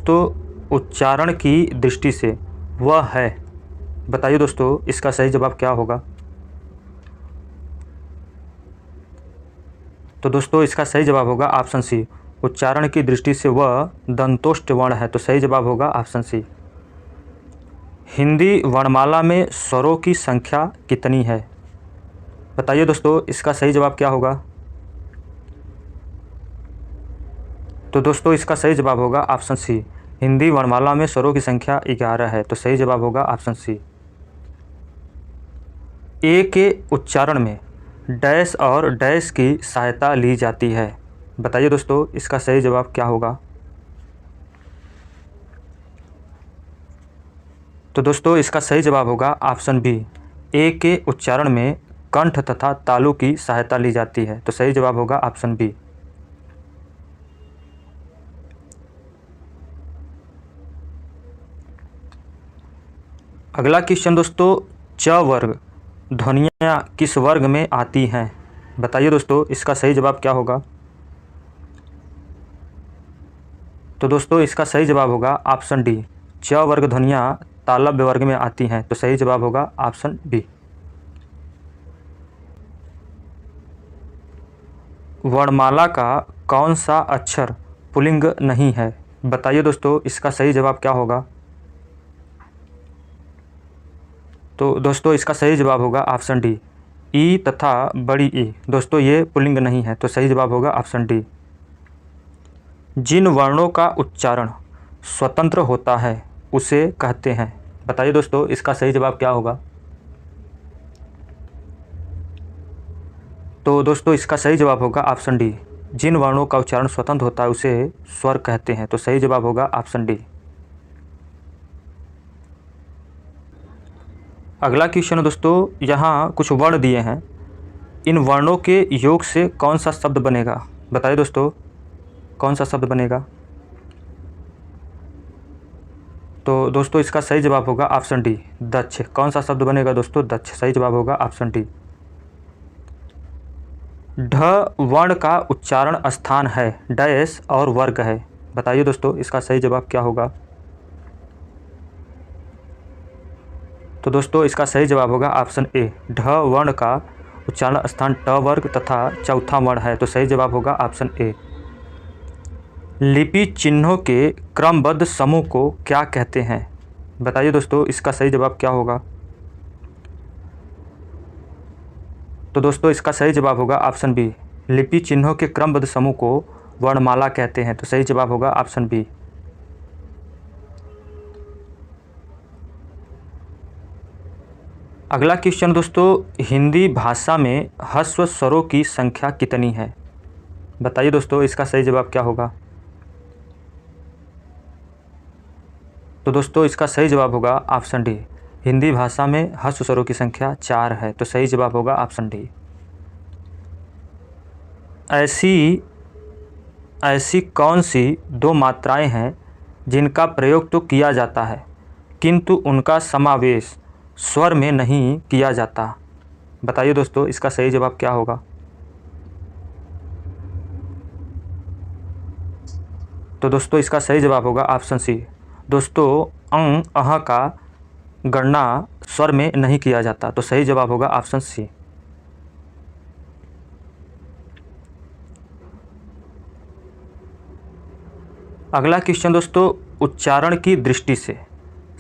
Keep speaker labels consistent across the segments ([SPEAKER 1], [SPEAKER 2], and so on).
[SPEAKER 1] तो उच्चारण की दृष्टि से वह है। बताइए दोस्तों इसका सही जवाब क्या होगा। तो दोस्तों इसका सही जवाब होगा ऑप्शन सी। उच्चारण की दृष्टि से वह दंतोष्ठ वर्ण है। तो सही जवाब होगा ऑप्शन सी। हिंदी वर्णमाला में स्वरों की संख्या कितनी है। बताइए दोस्तों इसका सही जवाब क्या होगा। तो दोस्तों इसका सही जवाब होगा ऑप्शन सी। हिंदी वर्णमाला में स्वरों की संख्या 11 है। तो सही जवाब होगा ऑप्शन सी। ए के उच्चारण में डैश और डैश की सहायता ली जाती है। बताइए दोस्तों इसका सही जवाब क्या होगा। तो दोस्तों इसका सही जवाब होगा ऑप्शन बी। ए के उच्चारण में कंठ तथा तालु की सहायता ली जाती है। तो सही जवाब होगा ऑप्शन बी। अगला क्वेश्चन दोस्तों, च वर्ग ध्वनियाँ किस वर्ग में आती हैं। बताइए दोस्तों इसका सही जवाब क्या होगा। तो दोस्तों इसका सही जवाब होगा ऑप्शन डी। च वर्ग ध्वनियाँ तालव्य वर्ग में आती हैं। तो सही जवाब होगा ऑप्शन बी। वर्णमाला का कौन सा अक्षर पुल्लिंग नहीं है। बताइए दोस्तों इसका सही जवाब क्या होगा। तो दोस्तों इसका सही जवाब होगा ऑप्शन डी। ई तथा बड़ी ई दोस्तों ये पुल्लिंग नहीं है। तो सही जवाब होगा ऑप्शन डी। जिन वर्णों का उच्चारण स्वतंत्र होता है उसे कहते हैं। बताइए दोस्तों इसका सही जवाब क्या होगा। तो दोस्तों इसका सही जवाब होगा ऑप्शन डी। जिन वर्णों का उच्चारण स्वतंत्र होता है उसे स्वर कहते हैं। तो सही जवाब होगा ऑप्शन डी। अगला क्वेश्चन है दोस्तों, यहाँ कुछ वर्ण दिए हैं। इन वर्णों के योग से कौन सा शब्द बनेगा। बताइए दोस्तों कौन सा शब्द बनेगा। तो दोस्तों इसका सही जवाब होगा ऑप्शन डी दक्ष। कौन सा शब्द बनेगा दोस्तों, दक्ष। सही जवाब होगा ऑप्शन डी। ढ वर्ण का उच्चारण स्थान है डैश और वर्ग है। बताइए दोस्तों इसका सही जवाब क्या होगा। तो दोस्तों इसका सही जवाब होगा ऑप्शन ए। ढ वर्ण का उच्चारण स्थान ट वर्ग तथा चौथा वर्ण है। तो सही जवाब होगा ऑप्शन ए। लिपि चिन्हों के क्रमबद्ध समूह को क्या कहते हैं। बताइए दोस्तों इसका सही जवाब क्या होगा। तो दोस्तों इसका सही जवाब होगा ऑप्शन बी। लिपि चिन्हों के क्रमबद्ध समूह को वर्णमाला कहते हैं। तो सही जवाब होगा ऑप्शन बी। अगला क्वेश्चन दोस्तों, हिंदी भाषा में ह्रस्व स्वरों की संख्या कितनी है। बताइए दोस्तों इसका सही जवाब क्या होगा। तो दोस्तों इसका सही जवाब होगा ऑप्शन डी। हिंदी भाषा में ह्रस्व स्वरों की संख्या 4 है। तो सही जवाब होगा ऑप्शन डी। ऐसी कौन सी दो मात्राएं हैं जिनका प्रयोग तो किया जाता है किंतु उनका समावेश स्वर में नहीं किया जाता। बताइए दोस्तों इसका सही जवाब क्या होगा। तो दोस्तों इसका सही जवाब होगा ऑप्शन सी। दोस्तों अंग अह का गणना स्वर में नहीं किया जाता। तो सही जवाब होगा ऑप्शन सी। अगला क्वेश्चन दोस्तों, उच्चारण की दृष्टि से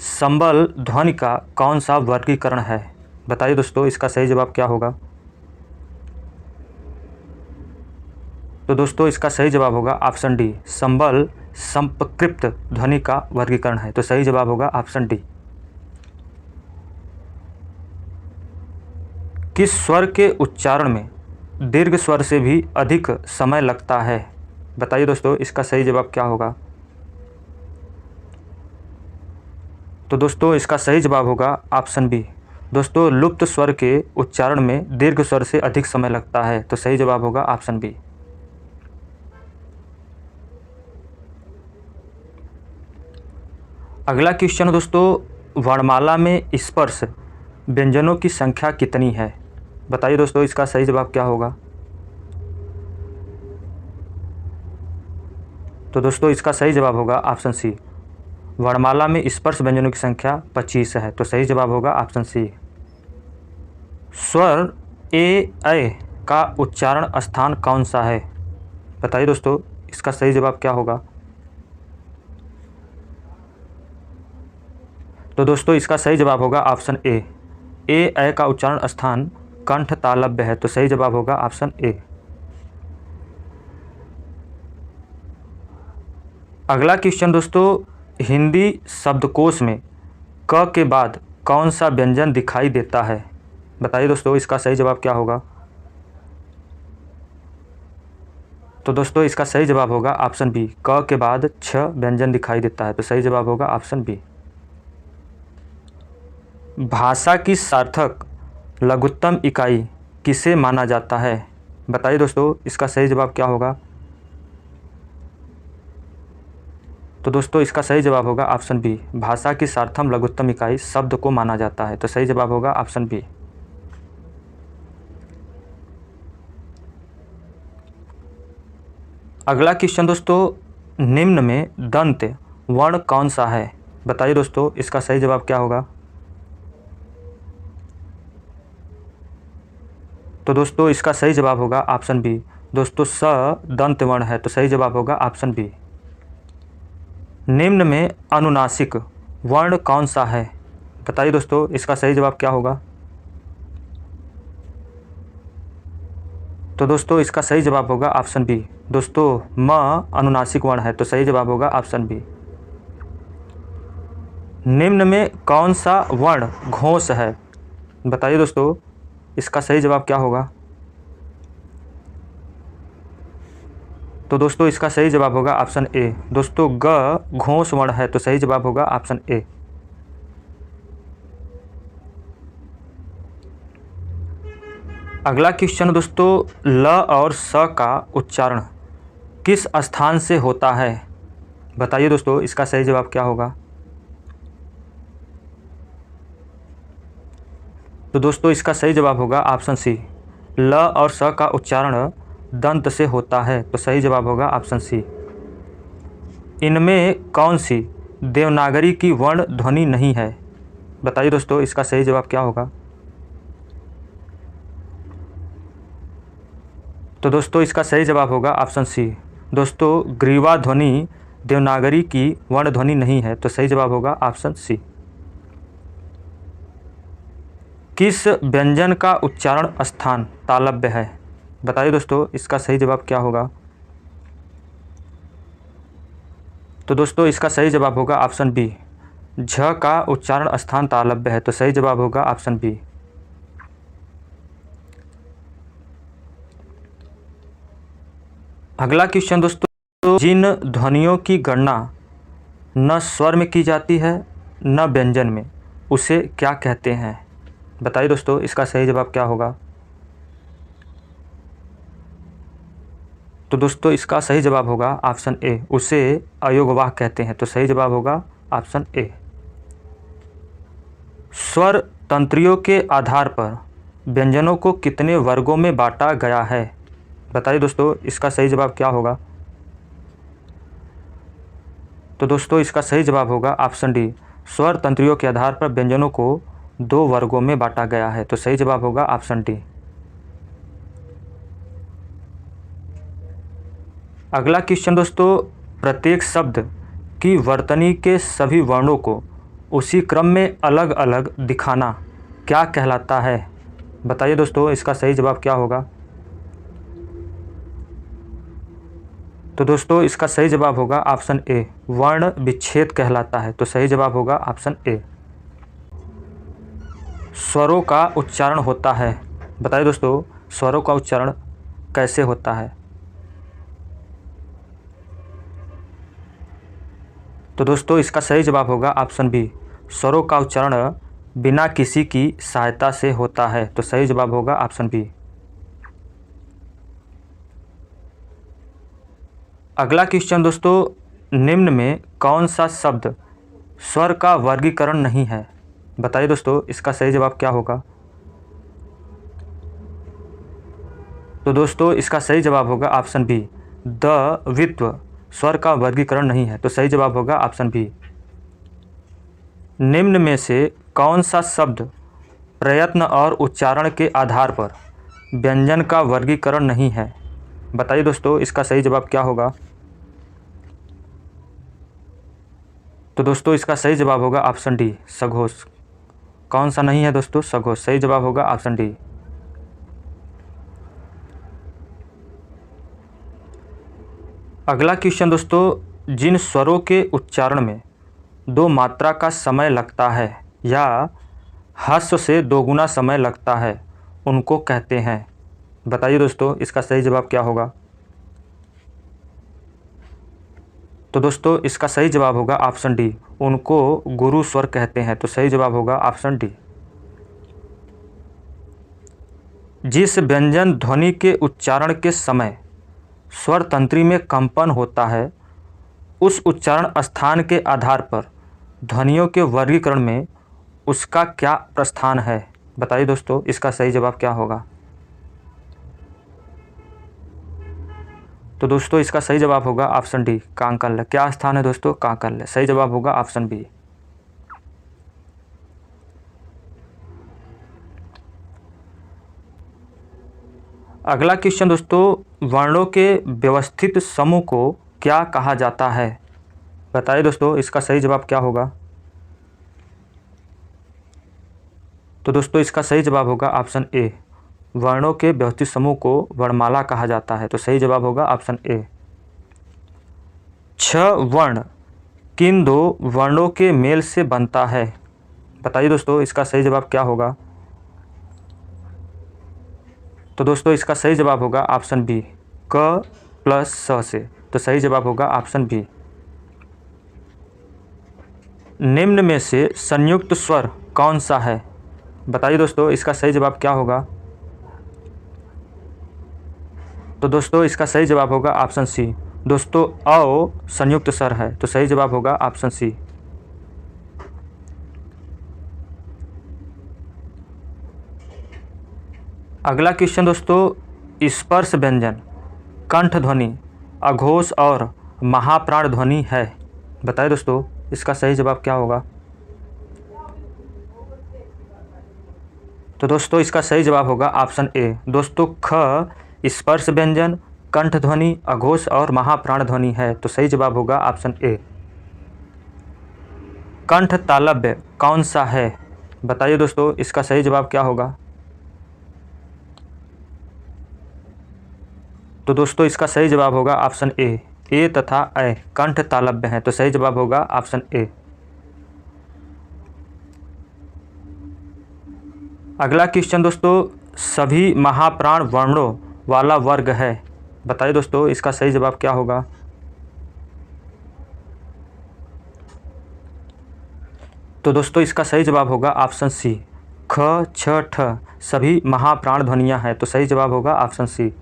[SPEAKER 1] संबल ध्वनि का कौन सा वर्गीकरण है। बताइए दोस्तों इसका सही जवाब क्या होगा। तो दोस्तों इसका सही जवाब होगा ऑप्शन डी। संबल संपकृप्त ध्वनि का वर्गीकरण है। तो सही जवाब होगा ऑप्शन डी। किस स्वर के उच्चारण में दीर्घ स्वर से भी अधिक समय लगता है। बताइए दोस्तों इसका सही जवाब क्या होगा। तो दोस्तों इसका सही जवाब होगा ऑप्शन बी। दोस्तों लुप्त स्वर के उच्चारण में दीर्घ स्वर से अधिक समय लगता है। तो सही जवाब होगा ऑप्शन बी। अगला क्वेश्चन दोस्तों, वर्णमाला में स्पर्श व्यंजनों की संख्या कितनी है। बताइए दोस्तों इसका सही जवाब क्या होगा। तो दोस्तों इसका सही जवाब होगा ऑप्शन सी। वर्णमाला में स्पर्श व्यंजनों की संख्या 25 है। तो सही जवाब होगा ऑप्शन सी। स्वर ए ऐ का उच्चारण स्थान कौन सा है? बताइए दोस्तों, इसका सही जवाब क्या होगा? तो दोस्तों इसका सही जवाब होगा ऑप्शन ए ऐ का उच्चारण स्थान कंठ तालव्य है। तो सही जवाब होगा ऑप्शन ए। अगला क्वेश्चन दोस्तों, हिंदी शब्दकोश में क के बाद कौन सा व्यंजन दिखाई देता है? बताइए दोस्तों, इसका सही जवाब क्या होगा? तो दोस्तों इसका सही जवाब होगा ऑप्शन बी, क के बाद छ व्यंजन दिखाई देता है। तो सही जवाब होगा ऑप्शन बी। भाषा की सार्थक लघुत्तम इकाई किसे माना जाता है? बताइए दोस्तों, इसका सही जवाब क्या होगा? तो दोस्तों इसका सही जवाब होगा ऑप्शन बी, भाषा की सार्थम लघुत्तम इकाई शब्द को माना जाता है। तो सही जवाब होगा ऑप्शन बी। अगला क्वेश्चन दोस्तों, निम्न में दंत वर्ण कौन सा है? बताइए दोस्तों, इसका सही जवाब क्या होगा? तो दोस्तों इसका सही जवाब होगा ऑप्शन बी। दोस्तों स दंत वर्ण है। तो सही जवाब होगा ऑप्शन बी। निम्न में अनुनासिक वर्ण कौन सा है? बताइए दोस्तों, इसका सही जवाब क्या होगा? तो दोस्तों इसका सही जवाब होगा ऑप्शन बी। दोस्तों म अनुनासिक वर्ण है। तो सही जवाब होगा ऑप्शन बी। निम्न में कौन सा वर्ण घोष है? बताइए दोस्तों, इसका सही जवाब क्या होगा? तो दोस्तों इसका सही जवाब होगा ऑप्शन ए। दोस्तों ग घोष वर्ण है। तो सही जवाब होगा ऑप्शन ए। अगला क्वेश्चन दोस्तों, ल और स का उच्चारण किस स्थान से होता है? बताइए दोस्तों, इसका सही जवाब क्या होगा? तो दोस्तों इसका सही जवाब होगा ऑप्शन सी, ल और स का उच्चारण दंत से होता है। तो सही जवाब होगा ऑप्शन सी। इनमें कौन सी देवनागरी की वर्ण ध्वनि नहीं है? बताइए दोस्तों, इसका सही जवाब क्या होगा? तो दोस्तों इसका सही जवाब होगा ऑप्शन सी। दोस्तों ग्रीवा ध्वनि देवनागरी की वर्ण ध्वनि नहीं है। तो सही जवाब होगा ऑप्शन सी। किस व्यंजन का उच्चारण स्थान तालव्य है? बताइए दोस्तों, इसका सही जवाब क्या होगा? तो दोस्तों इसका सही जवाब होगा ऑप्शन बी, झ का उच्चारण स्थान तालव्य है। तो सही जवाब होगा ऑप्शन बी। अगला क्वेश्चन दोस्तों, जिन ध्वनियों की गणना न स्वर में की जाती है न व्यंजन में, उसे क्या कहते हैं? बताइए दोस्तों, इसका सही जवाब क्या होगा? तो दोस्तों इसका सही जवाब होगा ऑप्शन ए, उसे अयोगवाह कहते हैं। तो सही जवाब होगा ऑप्शन ए। स्वर तंत्रियों के आधार पर व्यंजनों को कितने वर्गों में बांटा गया है? बताइए दोस्तों, इसका सही जवाब क्या होगा? तो दोस्तों इसका सही जवाब होगा ऑप्शन डी, स्वर तंत्रियों के आधार पर व्यंजनों को 2 वर्गों में बांटा गया है। तो सही जवाब होगा ऑप्शन डी। अगला क्वेश्चन दोस्तों, प्रत्येक शब्द की वर्तनी के सभी वर्णों को उसी क्रम में अलग अलग दिखाना क्या कहलाता है? बताइए दोस्तों, इसका सही जवाब क्या होगा? तो दोस्तों इसका सही जवाब होगा ऑप्शन ए, वर्ण विच्छेद कहलाता है। तो सही जवाब होगा ऑप्शन ए। स्वरों का उच्चारण होता है। बताइए दोस्तों, स्वरों का उच्चारण कैसे होता है? तो दोस्तों इसका सही जवाब होगा ऑप्शन बी, स्वरों का उच्चारण बिना किसी की सहायता से होता है। तो सही जवाब होगा ऑप्शन बी। अगला क्वेश्चन दोस्तों, निम्न में कौन सा शब्द स्वर का वर्गीकरण नहीं है? बताइए दोस्तों, इसका सही जवाब क्या होगा? तो दोस्तों इसका सही जवाब होगा ऑप्शन बी, द वित्व स्वर का वर्गीकरण नहीं है। तो सही जवाब होगा ऑप्शन बी। निम्न में से कौन सा शब्द प्रयत्न और उच्चारण के आधार पर व्यंजन का वर्गीकरण नहीं है? बताइए दोस्तों, इसका सही जवाब क्या होगा? तो दोस्तों इसका सही जवाब होगा ऑप्शन डी, सघोष। कौन सा नहीं है दोस्तों? सघोष। सही जवाब होगा ऑप्शन डी। अगला क्वेश्चन दोस्तों, जिन स्वरों के उच्चारण में 2 मात्रा का समय लगता है या ह्रस्व से 2 गुना समय लगता है उनको कहते हैं। बताइए दोस्तों, इसका सही जवाब क्या होगा? तो दोस्तों इसका सही जवाब होगा ऑप्शन डी, उनको गुरु स्वर कहते हैं। तो सही जवाब होगा ऑप्शन डी। जिस व्यंजन ध्वनि के उच्चारण के समय स्वर तंत्री में कंपन होता है उस उच्चारण स्थान के आधार पर ध्वनियों के वर्गीकरण में उसका क्या प्रस्थान है? बताइए दोस्तों, इसका सही जवाब क्या होगा? तो दोस्तों इसका सही जवाब होगा ऑप्शन डी, कांकल्य। क्या स्थान है दोस्तों? कांकल्य। सही जवाब होगा ऑप्शन बी। अगला क्वेश्चन दोस्तों, वर्णों के व्यवस्थित समूह को क्या कहा जाता है? बताइए दोस्तों, इसका सही जवाब क्या होगा? तो दोस्तों इसका सही जवाब होगा ऑप्शन ए, वर्णों के व्यवस्थित समूह को वर्णमाला कहा जाता है। तो सही जवाब होगा ऑप्शन ए। 6 वर्ण किन 2 वर्णों के मेल से बनता है? बताइए दोस्तों, इसका सही जवाब क्या होगा? तो दोस्तों इसका सही जवाब होगा ऑप्शन बी, क प्लस स से। तो सही जवाब होगा ऑप्शन बी। निम्न में से संयुक्त स्वर कौन सा है? बताइए दोस्तों, इसका सही जवाब क्या होगा? तो दोस्तों इसका सही जवाब होगा ऑप्शन सी। दोस्तों अ संयुक्त स्वर है। तो सही जवाब होगा ऑप्शन सी। अगला क्वेश्चन दोस्तों, स्पर्श व्यंजन कंठ ध्वनि, अघोष और महाप्राण ध्वनि है। बताइए दोस्तों, इसका सही जवाब क्या होगा? तो दोस्तों इसका सही जवाब होगा ऑप्शन ए। दोस्तों ख स्पर्श व्यंजन, कंठ ध्वनि, अघोष और महाप्राण ध्वनि है। तो सही जवाब होगा ऑप्शन ए। कंठ तालव्य कौन सा है? बताइए दोस्तों, इसका सही जवाब क्या होगा? तो दोस्तों इसका सही जवाब होगा ऑप्शन ए तथा ए कंठ तालव्य है। तो सही जवाब होगा ऑप्शन ए। अगला क्वेश्चन दोस्तों, सभी महाप्राण वर्णों वाला वर्ग है। बताइए दोस्तों, इसका सही जवाब क्या होगा? तो दोस्तों इसका सही जवाब होगा ऑप्शन सी, ख छ ठ सभी महाप्राण ध्वनियां हैं। तो सही जवाब होगा ऑप्शन सी।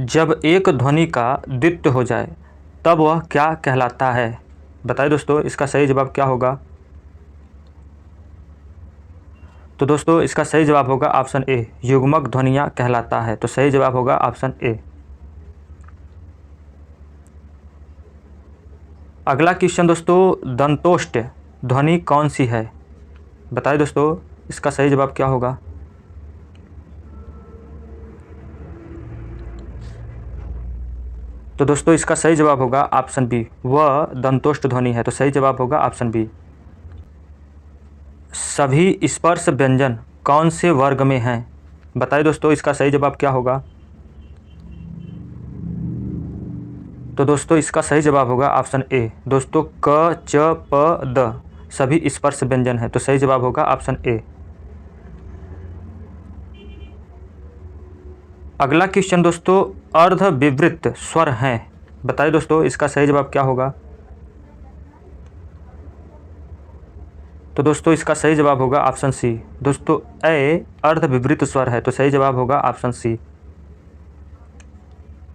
[SPEAKER 1] जब एक ध्वनि का द्वित्व हो जाए तब वह क्या कहलाता है? बताइए दोस्तों, इसका सही जवाब क्या होगा? तो दोस्तों इसका सही जवाब होगा ऑप्शन ए, युग्मक ध्वनियाँ कहलाता है। तो सही जवाब होगा ऑप्शन ए। अगला क्वेश्चन दोस्तों, दंतोष्ठ ध्वनि कौन सी है? बताइए दोस्तों, इसका सही जवाब क्या होगा? तो दोस्तों इसका सही जवाब होगा ऑप्शन बी, वह दंतोष्ठ ध्वनि है। तो सही जवाब होगा ऑप्शन बी। सभी स्पर्श व्यंजन कौन से वर्ग में हैं? बताइए दोस्तों, इसका सही जवाब क्या होगा? तो दोस्तों इसका सही जवाब होगा ऑप्शन ए। दोस्तों क च प द सभी स्पर्श व्यंजन है। तो सही जवाब होगा ऑप्शन ए। अगला क्वेश्चन दोस्तों, अर्ध विवृत स्वर हैं। बताइए दोस्तों, इसका सही जवाब क्या होगा? तो दोस्तों इसका सही जवाब होगा ऑप्शन सी। दोस्तों ए अर्ध विवृत स्वर है। तो सही जवाब होगा ऑप्शन सी।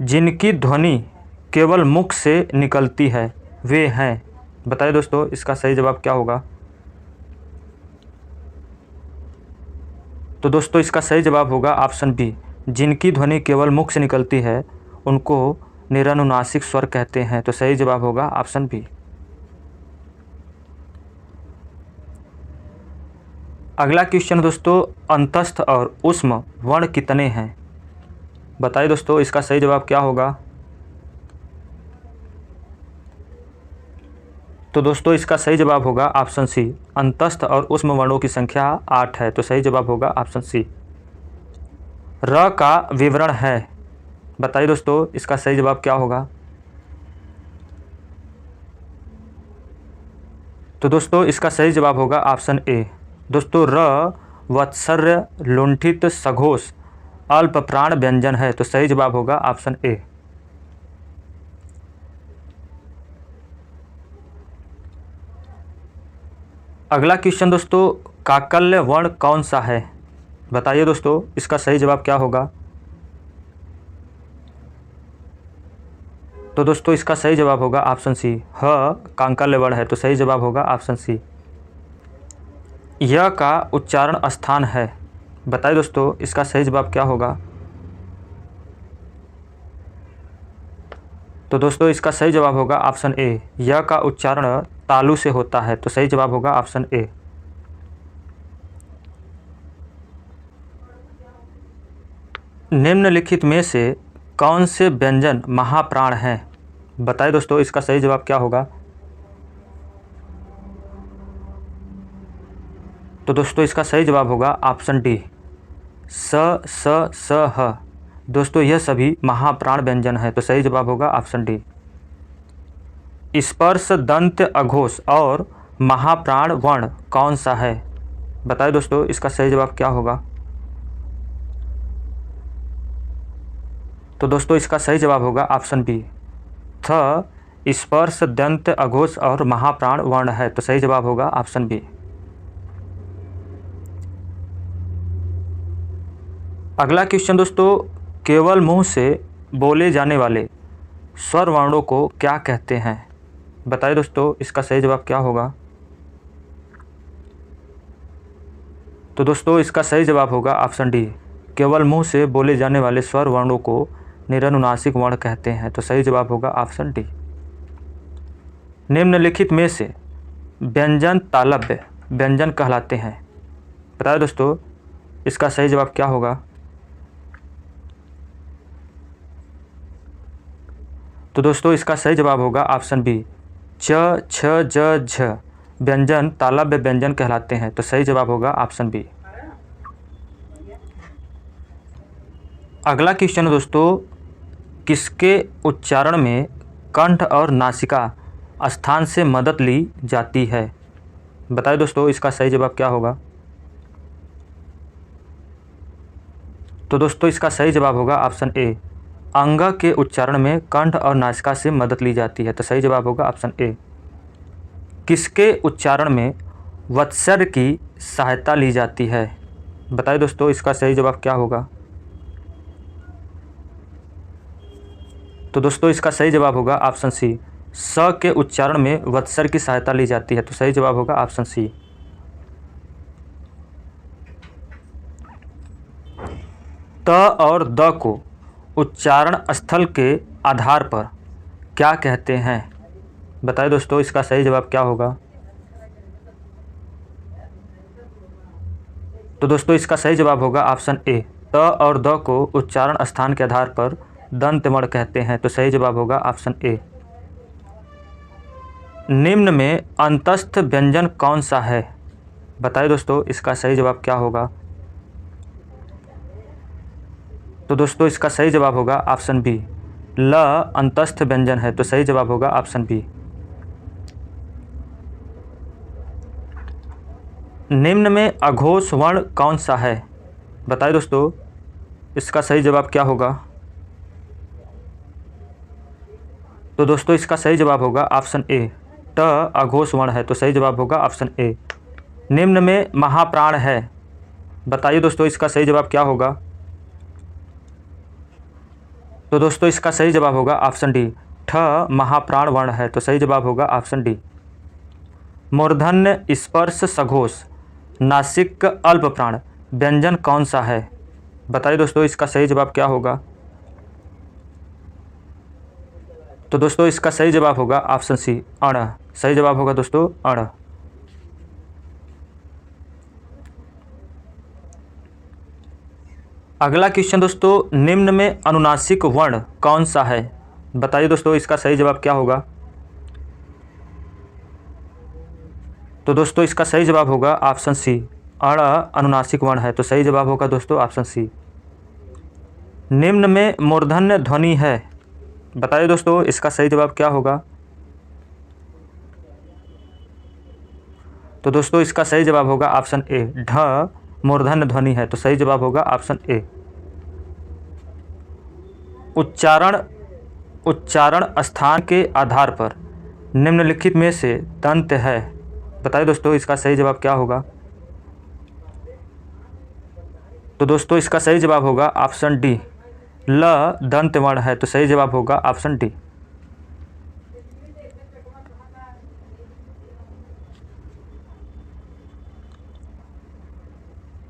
[SPEAKER 1] जिनकी ध्वनि केवल मुख से निकलती है वे हैं। बताइए दोस्तों, इसका सही जवाब क्या होगा? तो दोस्तों इसका सही जवाब होगा ऑप्शन बी, जिनकी ध्वनि केवल मुख से निकलती है उनको निरनुनासिक स्वर कहते हैं? तो सही जवाब होगा ऑप्शन बी। अगला क्वेश्चन दोस्तों, अंतस्थ और ऊष्म वर्ण कितने हैं? बताइए दोस्तों, इसका सही जवाब क्या होगा? तो दोस्तों इसका सही जवाब होगा ऑप्शन सी। अंतस्थ और ऊष्म वर्णों की संख्या 8 है। तो सही जवाब होगा ऑप्शन सी। र का विवरण है। बताइए दोस्तों, इसका सही जवाब क्या होगा? तो दोस्तों इसका सही जवाब होगा ऑप्शन ए। दोस्तों र वत्सर्य लुंठित सघोष अल्प प्राण व्यंजन है। तो सही जवाब होगा ऑप्शन ए। अगला क्वेश्चन दोस्तों, काकल्य वर्ण कौन सा है? बताइए दोस्तों, इसका सही जवाब क्या होगा? तो दोस्तों इसका सही जवाब होगा ऑप्शन सी। ह काकल्य वर्ण है। तो सही जवाब होगा ऑप्शन सी। य का उच्चारण स्थान है। बताइए दोस्तों, इसका सही जवाब क्या होगा? तो दोस्तों इसका सही जवाब होगा ऑप्शन ए। य का उच्चारण तालु से होता है। तो सही जवाब होगा ऑप्शन ए। निम्नलिखित में से कौन से व्यंजन महाप्राण हैं? बताइए दोस्तों, इसका सही जवाब क्या होगा? तो दोस्तों इसका सही जवाब होगा ऑप्शन डी। स स स ह। दोस्तों यह सभी महाप्राण व्यंजन है। तो सही जवाब होगा ऑप्शन डी। स्पर्श दंत अघोष और महाप्राण वर्ण कौन सा है? बताइए दोस्तों, इसका सही जवाब क्या होगा? तो दोस्तों इसका सही जवाब होगा ऑप्शन बी। थ स्पर्श दंत अघोष और महाप्राण वर्ण है। तो सही जवाब होगा ऑप्शन बी। अगला क्वेश्चन दोस्तों, केवल मुंह से बोले जाने वाले स्वर वर्णों को क्या कहते हैं? बताइए दोस्तों, इसका सही जवाब क्या होगा? तो दोस्तों इसका सही जवाब होगा ऑप्शन डी। केवल मुंह से बोले जाने वाले स्वर वर्णों को निरनुनासिक वर्ण कहते हैं। तो सही जवाब होगा ऑप्शन डी। निम्नलिखित में से व्यंजन तालव्य व्यंजन कहलाते हैं। बताइए दोस्तों, इसका सही जवाब क्या होगा? तो दोस्तों इसका सही जवाब होगा ऑप्शन बी। च छ ज झ व्यंजन तालव्य व्यंजन कहलाते हैं। तो सही जवाब होगा ऑप्शन बी। अगला क्वेश्चन दोस्तों, किसके उच्चारण में कंठ और नासिका स्थान से मदद ली जाती है? बताइए दोस्तों, इसका सही जवाब क्या होगा? तो दोस्तों इसका सही जवाब होगा ऑप्शन ए। अंग के उच्चारण में कंठ और नासिका से मदद ली जाती है। तो सही जवाब होगा ऑप्शन ए। किसके उच्चारण में वत्सर्य की सहायता ली जाती है? बताइए दोस्तों, इसका सही जवाब क्या होगा? तो दोस्तों इसका सही जवाब होगा ऑप्शन सी। स के उच्चारण में वत्सर्य की सहायता ली जाती है। तो सही जवाब होगा ऑप्शन सी। त और द को उच्चारण स्थल के आधार पर क्या कहते हैं? बताइए दोस्तों, इसका सही जवाब क्या होगा? तो दोस्तों इसका सही जवाब होगा ऑप्शन ए। त और द को उच्चारण स्थान के आधार पर दंतवर्ण कहते हैं। तो सही जवाब होगा ऑप्शन ए। निम्न में अंतस्थ व्यंजन कौन सा है? बताइए दोस्तों, इसका सही जवाब क्या होगा? तो दोस्तों इसका सही जवाब होगा ऑप्शन बी। ल अंतस्थ व्यंजन है। तो सही जवाब होगा ऑप्शन बी। निम्न में अघोष वर्ण कौन सा है? बताइए दोस्तों, इसका सही जवाब क्या होगा? तो दोस्तों इसका सही जवाब होगा ऑप्शन ए। ट अघोष वर्ण है। तो सही जवाब होगा ऑप्शन ए। निम्न में महाप्राण है। बताइए दोस्तों, इसका सही जवाब क्या होगा? तो दोस्तों इसका सही जवाब होगा ऑप्शन डी। ठ महाप्राण वर्ण है। तो सही जवाब होगा ऑप्शन डी। मूर्धन्य स्पर्श सघोष नासिक अल्प प्राण व्यंजन कौन सा है? बताइए दोस्तों, इसका सही जवाब क्या होगा? तो दोस्तों इसका सही जवाब होगा ऑप्शन सी अण। सही जवाब होगा दोस्तों अण। अगला क्वेश्चन दोस्तों, निम्न में अनुनासिक वर्ण कौन सा है? बताइए दोस्तों इसका सही जवाब क्या होगा? तो दोस्तों इसका सही जवाब होगा ऑप्शन सी अण अनुनासिक वर्ण है। तो सही जवाब होगा दोस्तों ऑप्शन सी। निम्न में मूर्धन्य ध्वनि है। बताइए दोस्तों इसका सही जवाब क्या होगा? तो दोस्तों इसका सही जवाब होगा ऑप्शन ए ढ मूर्धन्य ध्वनि है। तो सही जवाब होगा ऑप्शन ए। उच्चारण स्थान के आधार पर निम्नलिखित में से दंत है। बताइए दोस्तों इसका सही जवाब क्या होगा? तो दोस्तों इसका सही जवाब होगा ऑप्शन डी ल दंत वर्ण है। तो सही जवाब होगा ऑप्शन डी।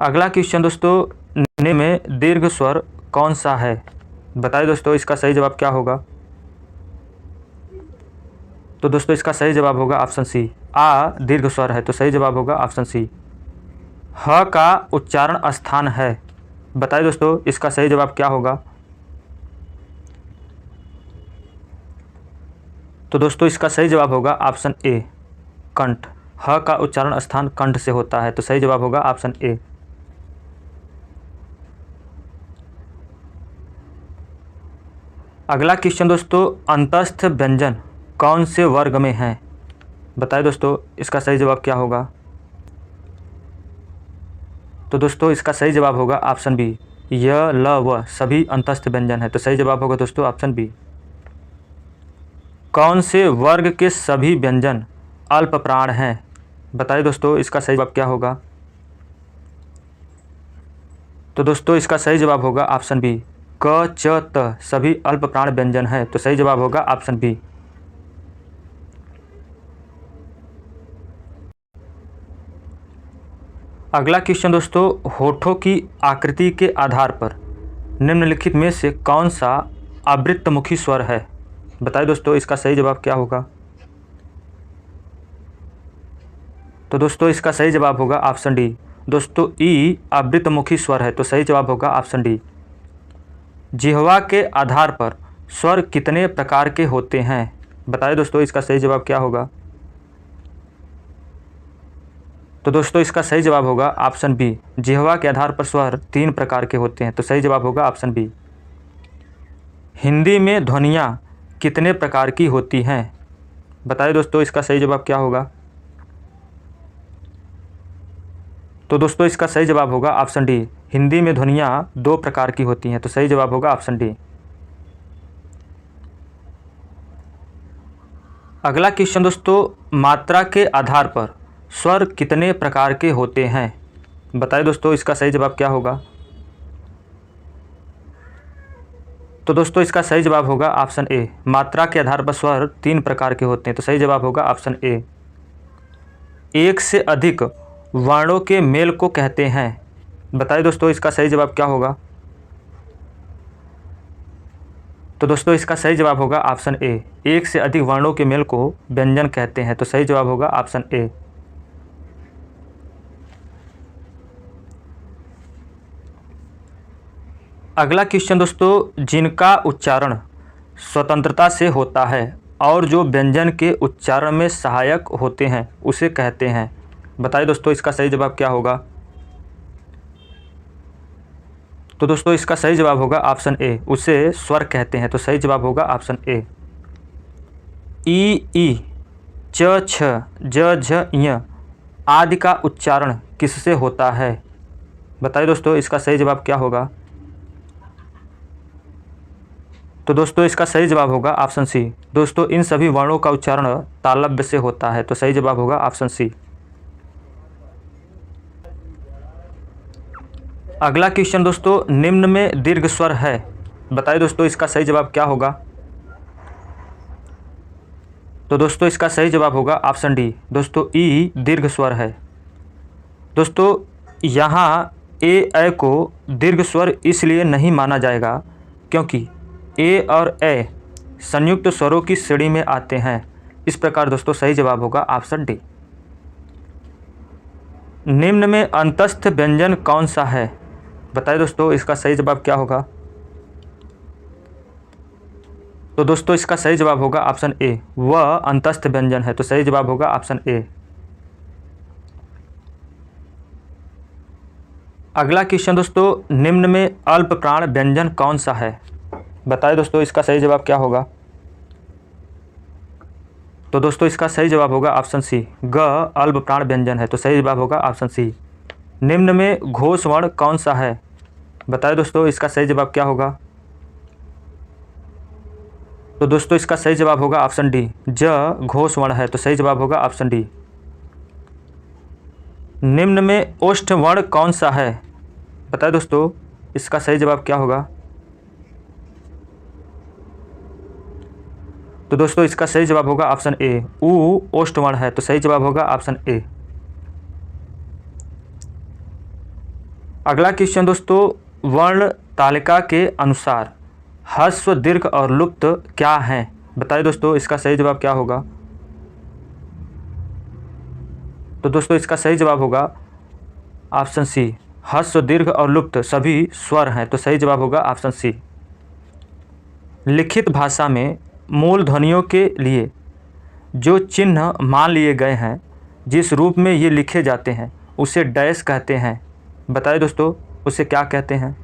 [SPEAKER 1] अगला क्वेश्चन दोस्तों, निम्न में दीर्घ स्वर कौन सा है? बताइए दोस्तों इसका सही जवाब क्या होगा? तो दोस्तों इसका सही जवाब होगा ऑप्शन सी आ दीर्घ स्वर है। तो सही जवाब होगा ऑप्शन सी। ह का उच्चारण स्थान है। बताइए दोस्तों इसका सही जवाब क्या होगा? तो दोस्तों इसका सही जवाब होगा ऑप्शन ए कंठ। ह का उच्चारण स्थान कंठ से होता है। तो सही जवाब होगा ऑप्शन ए। अगला क्वेश्चन दोस्तों, अंतस्थ व्यंजन कौन से वर्ग में है? बताइए दोस्तों इसका सही जवाब क्या होगा? तो दोस्तों इसका सही जवाब होगा ऑप्शन बी य ल व सभी अंतस्थ व्यंजन है। तो सही जवाब होगा दोस्तों ऑप्शन बी। कौन से वर्ग के सभी व्यंजन अल्प प्राण हैं? बताइए दोस्तों इसका सही जवाब क्या होगा? तो दोस्तों इसका सही जवाब होगा ऑप्शन बी क च त सभी अल्प प्राण व्यंजन है। तो सही जवाब होगा ऑप्शन बी। अगला क्वेश्चन दोस्तों, होठों की आकृति के आधार पर निम्नलिखित में से कौन सा आवृत्तमुखी स्वर है? बताइए दोस्तों इसका सही जवाब क्या होगा? तो दोस्तों इसका सही जवाब होगा ऑप्शन डी दोस्तों ई आवृत्तमुखी स्वर है। तो सही जवाब होगा ऑप्शन डी। जिह्वा के आधार पर स्वर कितने प्रकार के होते हैं? बताइए दोस्तों इसका सही जवाब क्या होगा? तो दोस्तों इसका सही जवाब होगा ऑप्शन बी जिह्वा के आधार पर स्वर 3 प्रकार के होते हैं। तो सही जवाब होगा ऑप्शन बी। हिंदी में ध्वनियाँ कितने प्रकार की होती हैं? बताइए दोस्तों इसका सही जवाब क्या होगा? तो दोस्तों इसका सही जवाब होगा ऑप्शन डी हिंदी में ध्वनियाँ 2 प्रकार की होती हैं। तो सही जवाब होगा ऑप्शन डी। अगला क्वेश्चन दोस्तों, मात्रा के आधार पर स्वर कितने प्रकार के होते हैं? बताइए दोस्तों इसका सही जवाब क्या होगा? तो दोस्तों इसका सही जवाब होगा ऑप्शन ए मात्रा के आधार पर स्वर 3 प्रकार के होते हैं। तो सही जवाब होगा ऑप्शन ए। एक से अधिक वर्णों के मेल को कहते हैं। बताइए दोस्तों इसका सही जवाब क्या होगा? तो दोस्तों इसका सही जवाब होगा ऑप्शन ए एक से अधिक वर्णों के मेल को व्यंजन कहते हैं। तो सही जवाब होगा ऑप्शन ए। अगला क्वेश्चन दोस्तों, जिनका उच्चारण स्वतंत्रता से होता है और जो व्यंजन के उच्चारण में सहायक होते हैं उसे कहते हैं। बताइए दोस्तों इसका सही जवाब क्या होगा? तो दोस्तों इसका सही जवाब होगा ऑप्शन ए उसे स्वर कहते हैं। तो सही जवाब होगा ऑप्शन ए। ई च छ ज झ ञ आदि का उच्चारण किससे होता है? बताइए दोस्तों इसका सही जवाब क्या होगा? तो दोस्तों इसका सही जवाब होगा ऑप्शन सी दोस्तों इन सभी वर्णों का उच्चारण तालव्य से होता है। तो सही जवाब होगा ऑप्शन सी। अगला क्वेश्चन दोस्तों, निम्न में दीर्घ स्वर है। बताइए दोस्तों इसका सही जवाब क्या होगा? तो दोस्तों इसका सही जवाब होगा ऑप्शन डी दोस्तों ई दीर्घ स्वर है। दोस्तों यहाँ ए को दीर्घ स्वर इसलिए नहीं माना जाएगा क्योंकि ए और ए संयुक्त स्वरों की श्रेणी में आते हैं। इस प्रकार दोस्तों सही जवाब होगा ऑप्शन डी। निम्न में अंतस्थ व्यंजन कौन सा है? बताइए दोस्तों इसका सही जवाब क्या होगा? तो दोस्तों इसका सही जवाब होगा ऑप्शन ए, वह अंतस्थ व्यंजन है। तो सही जवाब होगा ऑप्शन ए। अगला क्वेश्चन दोस्तों, निम्न में अल्प प्राण व्यंजन कौन सा है? बताइए दोस्तों इसका सही जवाब क्या होगा? तो दोस्तों इसका सही जवाब होगा ऑप्शन सी, ग अल्प प्राण व्यंजन है। तो सही जवाब होगा ऑप्शन सी। निम्न में घोष वर्ण कौन सा है? बताइए दोस्तों इसका सही जवाब क्या होगा? तो दोस्तों इसका सही जवाब होगा ऑप्शन डी, ज घोष वर्ण है। तो सही जवाब होगा ऑप्शन डी। निम्न में ओष्ठ वर्ण कौन सा है? बताइए दोस्तों इसका सही जवाब क्या होगा? तो दोस्तों इसका सही जवाब होगा ऑप्शन ए, उ ओष्ठ वर्ण है। तो सही जवाब होगा ऑप्शन ए। अगला क्वेश्चन दोस्तों, वर्ण तालिका के अनुसार ह्रस्व, दीर्घ और लुप्त क्या हैं? बताइए दोस्तों इसका सही जवाब क्या होगा? तो दोस्तों इसका सही जवाब होगा ऑप्शन सी, ह्रस्व, दीर्घ और लुप्त सभी स्वर हैं। तो सही जवाब होगा ऑप्शन सी। लिखित भाषा में मूल ध्वनियों के लिए जो चिन्ह मान लिए गए हैं, जिस रूप में ये लिखे जाते हैं उसे डैश कहते हैं। बताइए दोस्तों उसे क्या कहते हैं?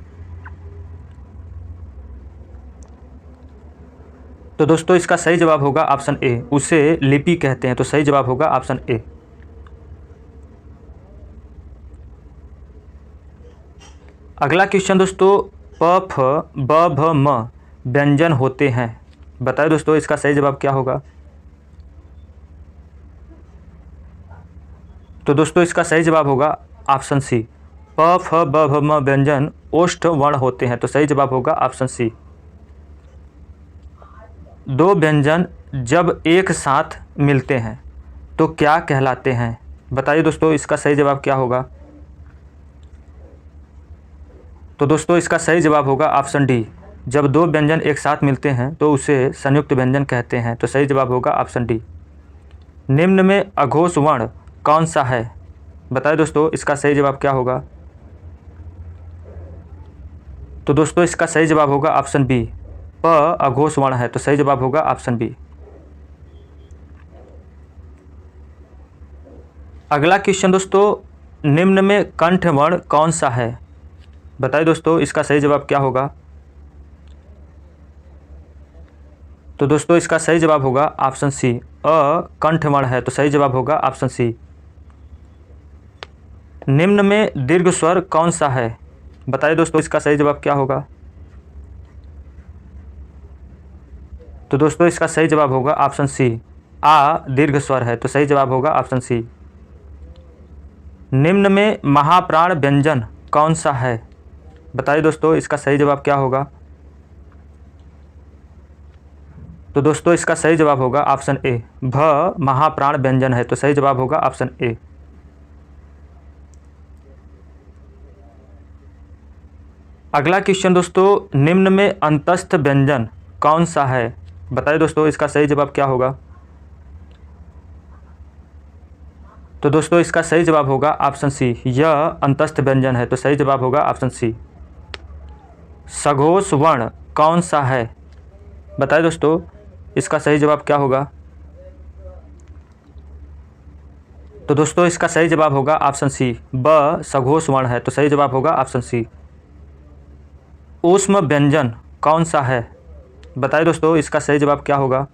[SPEAKER 1] तो दोस्तों इसका सही जवाब होगा ऑप्शन ए, उसे लिपि कहते हैं। तो सही जवाब होगा ऑप्शन ए। अगला क्वेश्चन दोस्तों, प फ ब भ म व्यंजन होते हैं। बताइए दोस्तों इसका सही जवाब क्या होगा? तो दोस्तों इसका सही जवाब होगा ऑप्शन सी, प फ ब भ म व्यंजन ओष्ठ वर्ण होते हैं। तो सही जवाब होगा ऑप्शन सी। दो व्यंजन जब एक साथ मिलते हैं तो क्या कहलाते हैं? बताइए दोस्तों इसका सही जवाब क्या होगा? तो दोस्तों इसका सही जवाब होगा ऑप्शन डी, जब दो व्यंजन एक साथ मिलते हैं तो उसे संयुक्त व्यंजन कहते हैं। तो सही जवाब होगा ऑप्शन डी। निम्न में अघोष वर्ण कौन सा है? बताइए दोस्तों इसका सही जवाब क्या होगा? तो दोस्तों इसका सही जवाब होगा ऑप्शन बी, प अघोष वर्ण है। तो सही जवाब होगा ऑप्शन बी। अगला क्वेश्चन दोस्तों, निम्न में कंठ वर्ण कौन सा है? बताइए दोस्तों इसका सही जवाब क्या होगा? तो दोस्तों इसका सही जवाब होगा ऑप्शन सी, अ कंठ वर्ण है। तो सही जवाब होगा ऑप्शन सी। निम्न में दीर्घ स्वर कौन सा है? बताइए दोस्तों इसका सही जवाब क्या होगा? तो दोस्तों इसका सही जवाब होगा ऑप्शन सी, आ दीर्घ स्वर है। तो सही जवाब होगा ऑप्शन सी। निम्न में महाप्राण व्यंजन कौन सा है? बताइए दोस्तों इसका सही जवाब क्या होगा? तो दोस्तों इसका सही जवाब होगा ऑप्शन ए, भ महाप्राण व्यंजन है। तो सही जवाब होगा ऑप्शन ए। अगला क्वेश्चन दोस्तों, निम्न में अंतस्थ व्यंजन कौन सा है? बताइए दोस्तों इसका सही जवाब क्या होगा? तो दोस्तों इसका सही जवाब होगा ऑप्शन सी, यह अंतस्थ व्यंजन है। तो सही जवाब होगा ऑप्शन सी। सघोष वर्ण कौन सा है? बताइए दोस्तों इसका सही जवाब क्या होगा? तो दोस्तों इसका सही जवाब होगा ऑप्शन सी, ब सघोष वर्ण है। तो सही जवाब होगा ऑप्शन सी। ऊष्म व्यंजन कौन सा है? बताइए दोस्तों इसका सही जवाब क्या होगा?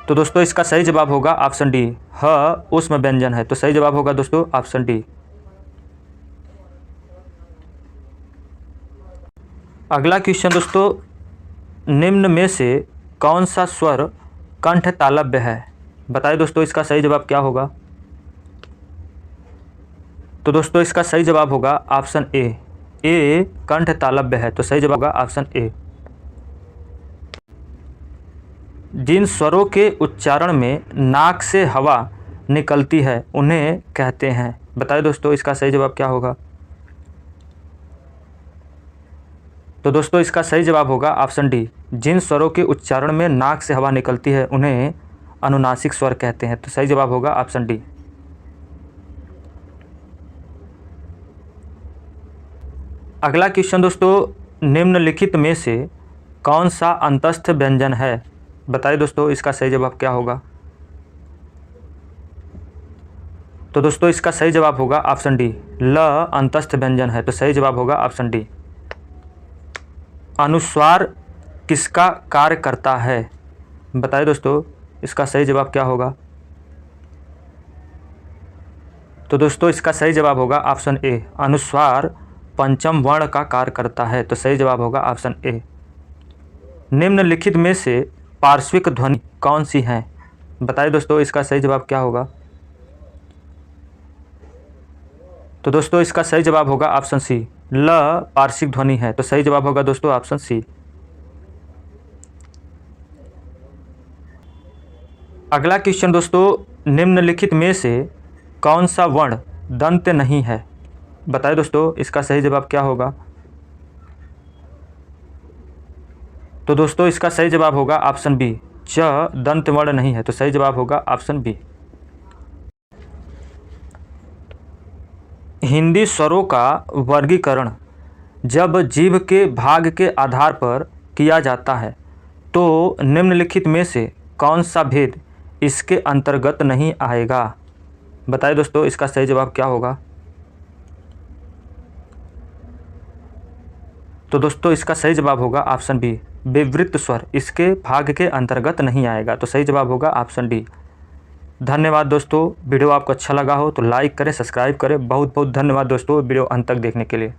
[SPEAKER 1] तो दोस्तों इसका सही जवाब होगा ऑप्शन डी, ह ऊष्म व्यंजन है। तो सही जवाब होगा दोस्तों ऑप्शन डी। अगला क्वेश्चन दोस्तों, निम्न में से कौन सा स्वर कंठ तालव्य है? बताइए दोस्तों इसका सही जवाब क्या होगा? तो दोस्तों इसका सही जवाब होगा ऑप्शन ए कंठ तालव्य है। तो सही जवाब होगा ऑप्शन ए। जिन स्वरों के उच्चारण में नाक से हवा निकलती है उन्हें कहते हैं। बताइए दोस्तों इसका सही जवाब क्या होगा? तो दोस्तों इसका सही जवाब होगा ऑप्शन डी। जिन स्वरों के उच्चारण में नाक से हवा निकलती है उन्हें अनुनासिक स्वर कहते हैं। तो सही जवाब होगा ऑप्शन डी। अगला क्वेश्चन दोस्तों, निम्नलिखित में से कौन सा अंतस्थ व्यंजन है? बताइए दोस्तों इसका सही जवाब क्या होगा। तो दोस्तों इसका सही जवाब होगा ऑप्शन डी। ल अंतस्थ व्यंजन है। तो सही जवाब होगा ऑप्शन डी। अनुस्वार किसका कार्य करता है? बताइए दोस्तों इसका सही जवाब क्या होगा। तो दोस्तों इसका सही जवाब होगा ऑप्शन ए। अनुस्वार पंचम वर्ण का कार्य करता है। तो सही जवाब होगा ऑप्शन ए। निम्नलिखित में से पार्श्विक ध्वनि कौन सी है? बताइए दोस्तों इसका सही जवाब क्या होगा। तो दोस्तों इसका सही जवाब होगा ऑप्शन सी। ल पार्श्विक ध्वनि है। तो सही जवाब होगा दोस्तों ऑप्शन सी। अगला क्वेश्चन दोस्तों, निम्नलिखित में से कौन सा वर्ण दंत नहीं है? बताइए दोस्तों इसका सही जवाब क्या होगा। तो दोस्तों इसका सही जवाब होगा ऑप्शन बी। च दंत वर्ण नहीं है। तो सही जवाब होगा ऑप्शन बी। हिंदी स्वरों का वर्गीकरण जब जीभ के भाग के आधार पर किया जाता है तो निम्नलिखित में से कौन सा भेद इसके अंतर्गत नहीं आएगा? बताइए दोस्तों इसका सही जवाब क्या होगा। तो दोस्तों इसका सही जवाब होगा ऑप्शन बी। विवृत स्वर इसके भाग के अंतर्गत नहीं आएगा। तो सही जवाब होगा ऑप्शन डी। धन्यवाद दोस्तों। वीडियो आपको अच्छा लगा हो तो लाइक करें, सब्सक्राइब करें। बहुत बहुत धन्यवाद दोस्तों वीडियो अंत तक देखने के लिए।